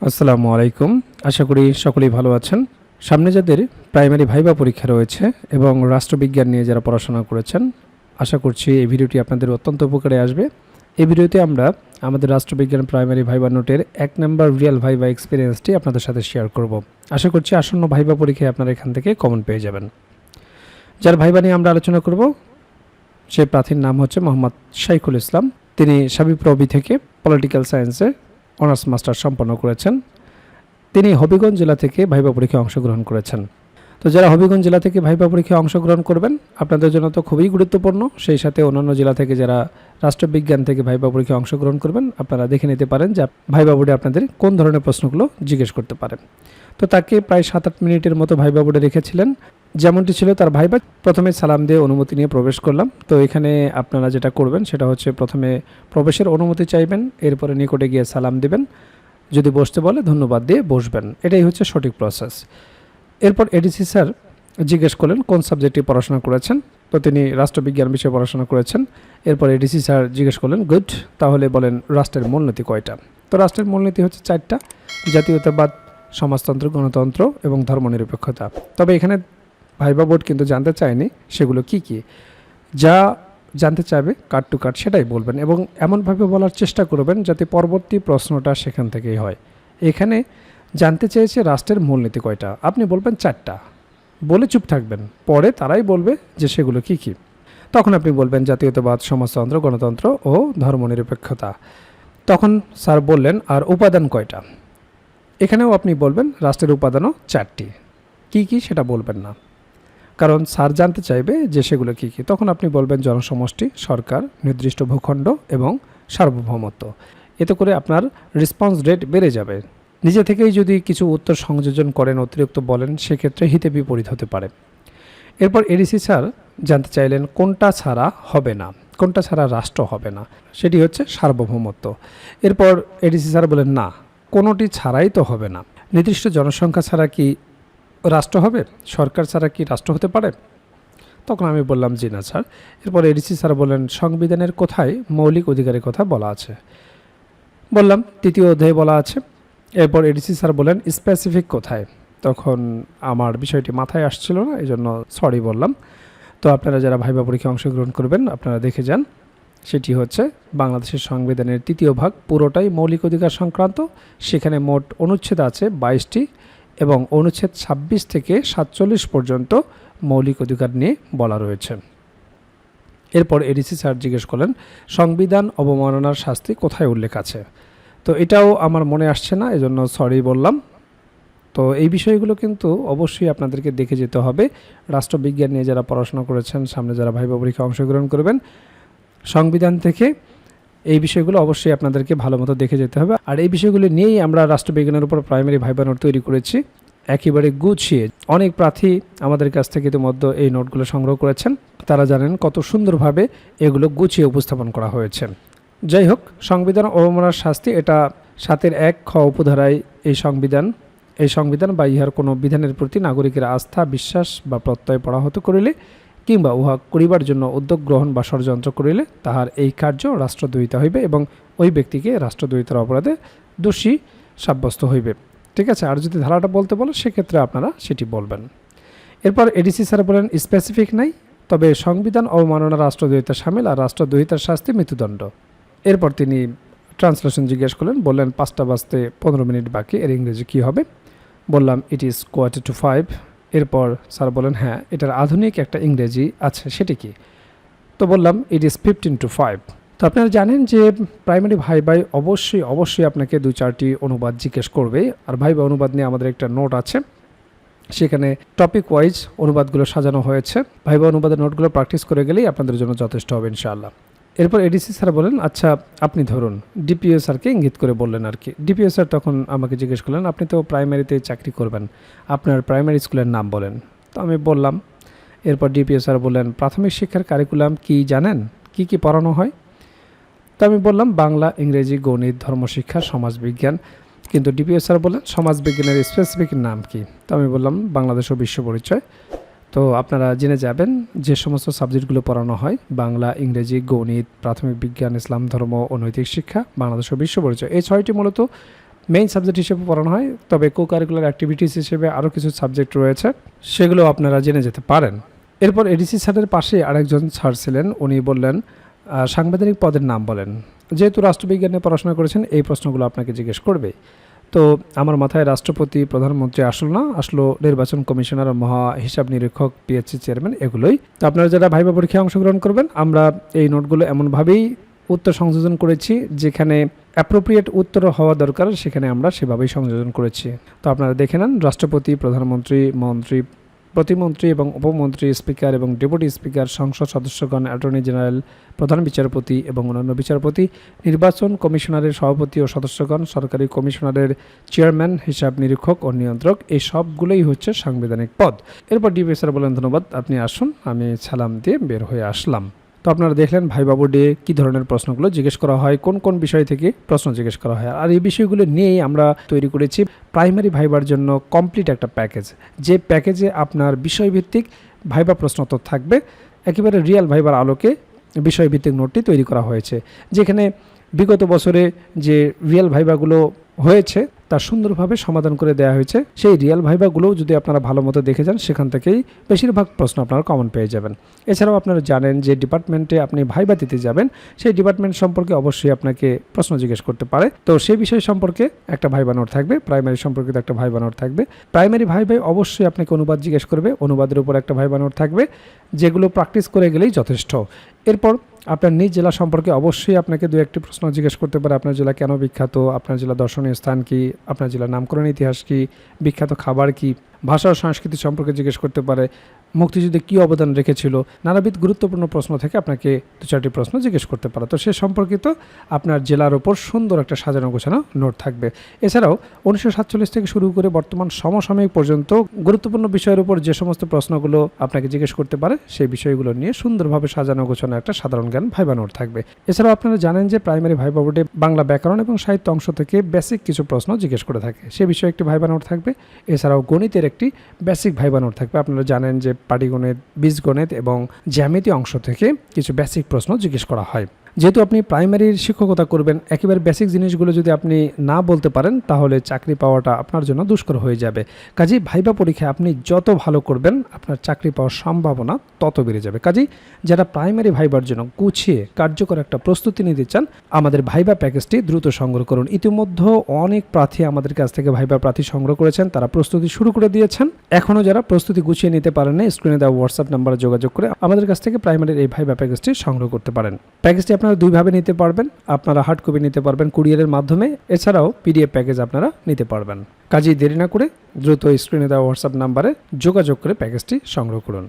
আসসালামু আলাইকুম। আশা করি সকলেই ভালো আছেন। সামনে যাদের প্রাইমারি ভাইবা পরীক্ষা রয়েছে এবং রাষ্ট্রবিজ্ঞান নিয়ে যারা পড়াশোনা করেছেন, আশা করছি এই ভিডিওটি আপনাদের অত্যন্ত উপকারে আসবে। এই ভিডিওতে আমরা আমাদের রাষ্ট্রবিজ্ঞান প্রাইমারি ভাইবা নোটের 1 নম্বর রিয়েল ভাইবা এক্সপিরিয়েন্সটি আপনাদের সাথে শেয়ার করব। আশা করছি আসন্ন ভাইবা পরীক্ষায় আপনারা এখান থেকে কমন পেয়ে যাবেন। যার ভাইবা নিয়ে আমরা আলোচনা করব, সে প্রার্থীর নাম হচ্ছে মোহাম্মদ শাইখুল ইসলাম। তিনি সাবিপ্রবি থেকে পলিটিক্যাল সায়েন্সে অনার্স মাস্টার সম্পন্ন করেছেন। তিনি হবিগঞ্জ জেলা থেকে ভাইবা পরীক্ষায় অংশগ্রহণ করেছেন। তো যারা হবিগঞ্জ জেলা থেকে ভাইবা পরীক্ষায় অংশগ্রহণ করবেন, আপনাদের জন্য তো খুবই গুরুত্বপূর্ণ। সেই সাথে অন্যান্য জেলা থেকে যারা রাষ্ট্রবিজ্ঞান থেকে ভাইবা পরীক্ষায় অংশগ্রহণ করবেন, আপনারা দেখে নিতে পারেন যে ভাইবা বোর্ডে আপনাদের কোন ধরনের প্রশ্নগুলো জিজ্ঞেস করতে পারেন। তো তাকে প্রায় 7-8 মিনিটের মতো ভাইবা বোর্ডে রেখেছিলেন। যেমনটি ছিল তার ভাইবা, প্রথমে সালাম দিয়ে অনুমতি নিয়ে প্রবেশ করলাম। তো এখানে আপনারা যেটা করবেন সেটা হচ্ছে প্রথমে প্রবেশের অনুমতি চাইবেন, এরপরে নিকটে গিয়ে সালাম দিবেন, যদি বসতে বলে ধন্যবাদ দিয়ে বসবেন। এটাই হচ্ছে সঠিক প্রসেস। এরপর এডিসি স্যার জিজ্ঞেস করলেন কোন সাবজেক্টে পড়াশোনা করেছেন। তো তিনি রাষ্ট্রবিজ্ঞান বিষয়ে পড়াশোনা করেছেন। এরপর এডিসি স্যার জিজ্ঞেস করলেন গুড, তাহলে বলেন রাষ্ট্রের মূলনীতি কয়টা। তো রাষ্ট্রের মূলনীতি হচ্ছে 4টা: জাতীয়তাবাদ, সমাজতন্ত্র, গণতন্ত্র এবং ধর্মনিরপেক্ষতা। তবে এখানে ভাইবা বোর্ড কিন্তু জানতে চায়নি সেগুলো কি কি। যা জানতে চাইবে কাট টু কাট সেটাই বলবেন এবং এমনভাবে বলার চেষ্টা করবেন যাতে পরবর্তী প্রশ্নটা সেখান থেকেই হয়। এখানে জানতে চেয়েছে রাষ্ট্রের মূলনীতি কয়টা, আপনি বলবেন 4টা, বলে চুপ থাকবেন। পরে তারাই বলবে যে সেগুলো কি কি। তখন আপনি বলবেন জাতীয়তাবাদ, সমাজতন্ত্র, গণতন্ত্র ও ধর্মনিরপেক্ষতা। তখন স্যার বললেন আর উপাদান কয়টা। এখানেও আপনি বলবেন রাষ্ট্রের উপাদানও 4টি। কি কি সেটা বলবেন না, কারণ স্যার জানতে চাইবে যে সেগুলো কী কী। তখন আপনি বলবেন জনসমষ্টি, সরকার, নির্দিষ্ট ভূখণ্ড এবং সার্বভৌমত্ব। এতে করে আপনার রেসপন্স রেট বেড়ে যাবে। নিজে থেকেই যদি কিছু উত্তর সংযোজন করেন, অতিরিক্ত বলেন, সেক্ষেত্রে হিতে বিপরীত হতে পারে। এরপর এডিসি স্যার জানতে চাইলেন কোনটা ছাড়া হবে না, কোনটা ছাড়া রাষ্ট্র হবে না। সেটি হচ্ছে সার্বভৌমত্ব। এরপর এডিসি স্যার বলেন না, কোনোটি ছাড়াই তো হবে না। নির্দিষ্ট জনসংখ্যা ছাড়া কি রাষ্ট্র হবে? সরকার ছাড়া কি রাষ্ট্র হতে পারে? তখন আমি বললাম জি না স্যার। এরপর এডিসি স্যার বলেন সংবিধানের কোথায় মৌলিক অধিকারের কথা বলা আছে? বললাম 3য় অধ্যায়ে বলা আছে। এরপর এডিসি স্যার বলেন স্পেসিফিক কোথায়? তখন আমার বিষয়টি মাথায় আসছিল না, এই জন্য সরি বললাম। তো আপনারা যারা ভাইবা পরীক্ষায় অংশগ্রহণ করবেন আপনারা দেখে যান। সেটি হচ্ছে বাংলাদেশের সংবিধানের 3য় ভাগ পুরোটাই মৌলিক অধিকার সংক্রান্ত। সেখানে মোট অনুচ্ছেদ আছে 22টি এবং অনুচ্ছেদ 26 থেকে 47 পর্যন্ত মৌলিক অধিকার নিয়ে বলা রয়েছে। এরপর এডিসি স্যার জিজ্ঞেস করলেন সংবিধান অবমাননার শাস্তি কোথায় উল্লেখ আছে? তো এটাও আমার মনে আসছে না, এজন্য সরি বললাম। তো এই বিষয়গুলো কিন্তু অবশ্যই আপনাদেরকে দেখে যেতে হবে। রাষ্ট্রবিজ্ঞান নিয়ে যারা পড়াশোনা করেছেন, সামনে যারা ভাইবা পরীক্ষায় অংশগ্রহণ করবেন, সংবিধান থেকে এই বিষয়গুলো অবশ্যই আপনাদেরকে ভালো মতো দেখে যেতে হবে। আর এই বিষয়গুলো নিয়েই আমরা রাষ্ট্রবিজ্ঞানের উপর প্রাইমারি ভাইবা নোট তৈরি করেছি, একেবারে গুছিয়ে। অনেক প্রার্থী আমাদের কাছ থেকে ইতিমধ্যে এই নোটগুলো সংগ্রহ করেছেন, তারা জানেন কত সুন্দরভাবে এগুলো গুছিয়ে উপস্থাপন করা হয়েছে। যাই হোক, সংবিধান অবমাননার শাস্তি, এটা 7-1 খ উপধারায় এই সংবিধান বা ইহার কোনো বিধানের প্রতি নাগরিকের আস্থা, বিশ্বাস বা প্রত্যয় পরাহত করিলে কিংবা উহা করিবার জন্য উদ্যোগ গ্রহণ বা ষড়যন্ত্র করিলে তাহার এই কার্য রাষ্ট্রদ্রোহিতা হইবে এবং ওই ব্যক্তিকে রাষ্ট্রদ্রোহিতার অপরাধে দোষী সাব্যস্ত হইবে। ঠিক আছে, আর যদি ধারাটা বলতে বলো সেক্ষেত্রে আপনারা সেটি বলবেন। এরপর এডিসি স্যার বলেন স্পেসিফিক নাই, তবে সংবিধান অবমাননা রাষ্ট্রদ্রোহিতা শামিল আর রাষ্ট্রদ্রোহিতার শাস্তি মৃত্যুদণ্ড। এরপর তিনি ট্রান্সলেশন জিজ্ঞেস করলেন, বললেন 5টা বাজতে 15 মিনিট বাকি, এর ইংরেজি কী হবে? বললাম ইট ইজ 4:45। এরপর স্যার বলেন হ্যাঁ, এটার আধুনিক একটা ইংরেজি আছে, সেটি কি? তো বললাম ইট ইজ 15:05। তো আপনারা জানেন যে প্রাইমারি ভাইবাই অবশ্যই আপনাকে 2-4টি অনুবাদ জিজ্ঞেস করবে। আর ভাইবা অনুবাদ নিয়ে আমাদের একটা নোট আছে, সেখানে টপিক ওয়াইজ অনুবাদগুলো সাজানো হয়েছে। ভাইবা অনুবাদের নোটগুলো প্র্যাকটিস করে গেলেই আপনাদের জন্য যথেষ্ট হবে ইনশাআল্লাহ। এরপর এডিসি স্যার বলেন আচ্ছা আপনি ধরুন, ডিপিও স্যারকে ইঙ্গিত করে বললেন আর কি। ডিপিও স্যার তখন আমাকে জিজ্ঞেস করলেন আপনি তো প্রাইমারিতে চাকরি করবেন, আপনার প্রাইমারি স্কুলের নাম বলেন। তো আমি বললাম। এরপর ডিপিও স্যার বললেন প্রাথমিক শিক্ষার কারিকুলাম কি জানেন, কি কি পড়ানো হয়? তো আমি বললাম বাংলা, ইংরেজি, গণিত, ধর্মশিক্ষা, সমাজবিজ্ঞান। কিন্তু ডিপিও স্যার বললেন সমাজবিজ্ঞানের স্পেসিফিক নাম কি? তো আমি বললাম বাংলাদেশ ও বিশ্ব পরিচয়। তো আপনারা জেনে যাবেন যে সমস্ত সাবজেক্টগুলো পড়ানো হয় বাংলা, ইংরেজি, গণিত, প্রাথমিক বিজ্ঞান, ইসলাম ধর্ম ও নৈতিক শিক্ষা, বাংলাদেশ ও বিশ্ব পরিচয়, এই 6টি মূলত মেইন সাবজেক্ট হিসেবে পড়ানো হয়, তবে কো কারিকুলার অ্যাক্টিভিটিস হিসেবে আরও কিছু সাবজেক্ট রয়েছে, সেগুলো আপনারা জেনে যেতে পারেন। এরপর এডিসি স্যারের পাশে আরেকজন স্যার ছিলেন, উনি বললেন সাংবিধানিক পদের নাম বলেন। যেহেতু রাষ্ট্রবিজ্ঞানে পড়াশোনা করেছেন, এই প্রশ্নগুলো আপনাকে জিজ্ঞেস করবে। তো আমার মাথায় রাষ্ট্রপতি, প্রধানমন্ত্রী আসলো নির্বাচন কমিশনার, মহা হিসাব নিরীক্ষক, পিএসসি চেয়ারম্যান, এগুলোই। তো আপনারা যারা ভাইবা পরীক্ষায় অংশগ্রহণ করবেন, আমরা এই নোটগুলো এমনভাবেই উত্তর সংযোজন করেছি যেখানে অ্যাপ্রোপ্রিয়েট উত্তর হওয়া দরকার, সেখানে আমরা সেভাবেই সংযোজন করেছি। তো আপনারা দেখে নেন, রাষ্ট্রপতি, প্রধানমন্ত্রী, মন্ত্রী, প্রতিমন্ত্রী এবং উপমন্ত্রী, স্পিকার এবং ডেপুটি স্পিকার, সংসদ সদস্যগণ, অ্যাটর্নি জেনারেল, প্রধান বিচারপতি এবং অন্যান্য বিচারপতি, নির্বাচন কমিশনারের সভাপতি ও সদস্যগণ, সরকারি কমিশনারের চেয়ারম্যান, হিসাব নিরীক্ষক ও নিয়ন্ত্রক, এই সবগুলোই হচ্ছে সাংবিধানিক পদ। এরপর ডিপি স্যার বলেন, ধন্যবাদ, আপনি আসুন। আমি সালাম দিয়ে বের হয়ে আসলাম। তো আপনারা দেখলেন ভাইবা বোর্ডে কী ধরনের প্রশ্নগুলো জিজ্ঞেস করা হয়, কোন কোন বিষয় থেকে প্রশ্ন জিজ্ঞেস করা হয়। আর এই বিষয়গুলো নিয়েই আমরা তৈরি করেছি প্রাইমারি ভাইবার জন্য কমপ্লিট একটা প্যাকেজ, যে প্যাকেজে আপনার বিষয়ভিত্তিক ভাইবা প্রশ্ন তো থাকবে, একেবারে রিয়েল ভাইবার আলোকে বিষয়ভিত্তিক নোটটি তৈরি করা হয়েছে, যেখানে বিগত বছরে যে রিয়েল ভাইবাগুলো হয়েছে তা সুন্দরভাবে সমাধান করে দেওয়া হয়েছে। সেই রিয়েল ভাইবাগুলোও যদি আপনারা ভালো মতো দেখে যান, সেখান থেকেই বেশিরভাগ প্রশ্ন আপনারা কমন পেয়ে যাবেন। এছাড়াও আপনারা জানেন যে ডিপার্টমেন্টে আপনি ভাইবা দিতে যাবেন, সেই ডিপার্টমেন্ট সম্পর্কে অবশ্যই আপনাকে প্রশ্ন জিজ্ঞেস করতে পারে। তো সেই বিষয় সম্পর্কে একটা ভাইবা নোট থাকবে, প্রাইমারি সম্পর্কিত একটা ভাইবা নোট থাকবে। প্রাইমারি ভাইবাই অবশ্যই আপনাকে অনুবাদ জিজ্ঞেস করবে, অনুবাদের উপর একটা ভাইবা নোট থাকবে, যেগুলো প্র্যাকটিস করে গেলেই যথেষ্ট। এরপর আপনার নিজ জেলা সম্পর্কে অবশ্যই আপনাকে দু একটি প্রশ্ন জিজ্ঞেস করতে পারে। আপনার জেলা কেন বিখ্যাত, আপনার জেলা দর্শনীয় স্থান কি, আপনার জেলার নামকরণ ইতিহাস কি, বিখ্যাত খাবার কি, ভাষা ও সংস্কৃতি সম্পর্কে জিজ্ঞেস করতে পারে, মুক্তিযুদ্ধে কী অবদান রেখেছিল, নানাবিধ গুরুত্বপূর্ণ প্রশ্ন থেকে আপনাকে দু চারটি প্রশ্ন জিজ্ঞেস করতে পারে। তো সে সম্পর্কিত আপনার জেলার ওপর সুন্দর একটা সাজানো গোছানো নোট থাকবে। এছাড়াও 1947 থেকে শুরু করে বর্তমান সমসাময়িক পর্যন্ত গুরুত্বপূর্ণ বিষয়ের উপর যে সমস্ত প্রশ্নগুলো আপনাকে জিজ্ঞেস করতে পারে, সেই বিষয়গুলো নিয়ে সুন্দরভাবে সাজানো গোছানো একটা সাধারণ জ্ঞান ভাইবা নোট থাকবে। এছাড়াও আপনারা জানেন যে প্রাইমারি ভাইবা বোর্ডে বাংলা ব্যাকরণ এবং সাহিত্য অংশ থেকে বেসিক কিছু প্রশ্ন জিজ্ঞেস করে থাকে, সে বিষয়ে একটি ভাইবা নোট থাকবে। এছাড়াও গণিতের একটি বেসিক ভাইবা নোট থাকবে। আপনারা জানেন যে পাটিগণিত, বীজগণিত এবং জ্যামিতি অংশ থেকে কিছু বেসিক প্রশ্ন জিজ্ঞেস করা হয়। যেহেতু আপনি প্রাইমারির শিক্ষকতা করবেন, একেবারে বেসিক জিনিসগুলো যদি আপনি না বলতে পারেন, তাহলে চাকরি পাওয়াটা আপনার জন্য দুষ্কর হয়ে যাবে। কাজেই ভাইবা পরীক্ষায় আপনি যত ভালো করবেন, আপনার চাকরি পাওয়ার সম্ভাবনা তত বেড়ে যাবে। কাজেই যারা প্রাইমারি ভাইবার জন্য গুছিয়ে কার্যকর একটা প্রস্তুতি নিতে চান, আমাদের ভাইবা প্যাকেজটি দ্রুত সংগ্রহ করুন। ইতিমধ্যে অনেক প্রার্থী আমাদের কাছ থেকে ভাইবা প্রার্থী সংগ্রহ করেছেন, তারা প্রস্তুতি শুরু করে দিয়েছেন। এখনও যারা প্রস্তুতি গুছিয়ে নিতে পারেন না, স্ক্রিনে দেওয়া হোয়াটসঅ্যাপ নাম্বারে যোগাযোগ করে আমাদের কাছ থেকে প্রাইমারির এই ভাইবা প্যাকেজটি সংগ্রহ করতে পারেন। প্যাকেজটি আপনারা দুইভাবে নিতে পারবেন, আপনারা হার্ড কপি নিতে পারবেন কুরিয়ারের মাধ্যমে, এছাড়াও পিডিএফ প্যাকেজ আপনারা নিতে পারবেন। কাজেই দেরি না করে দ্রুত স্ক্রিনে দেওয়া হোয়াটসঅ্যাপ নাম্বারে যোগাযোগ করে প্যাকেজটি সংগ্রহ করুন।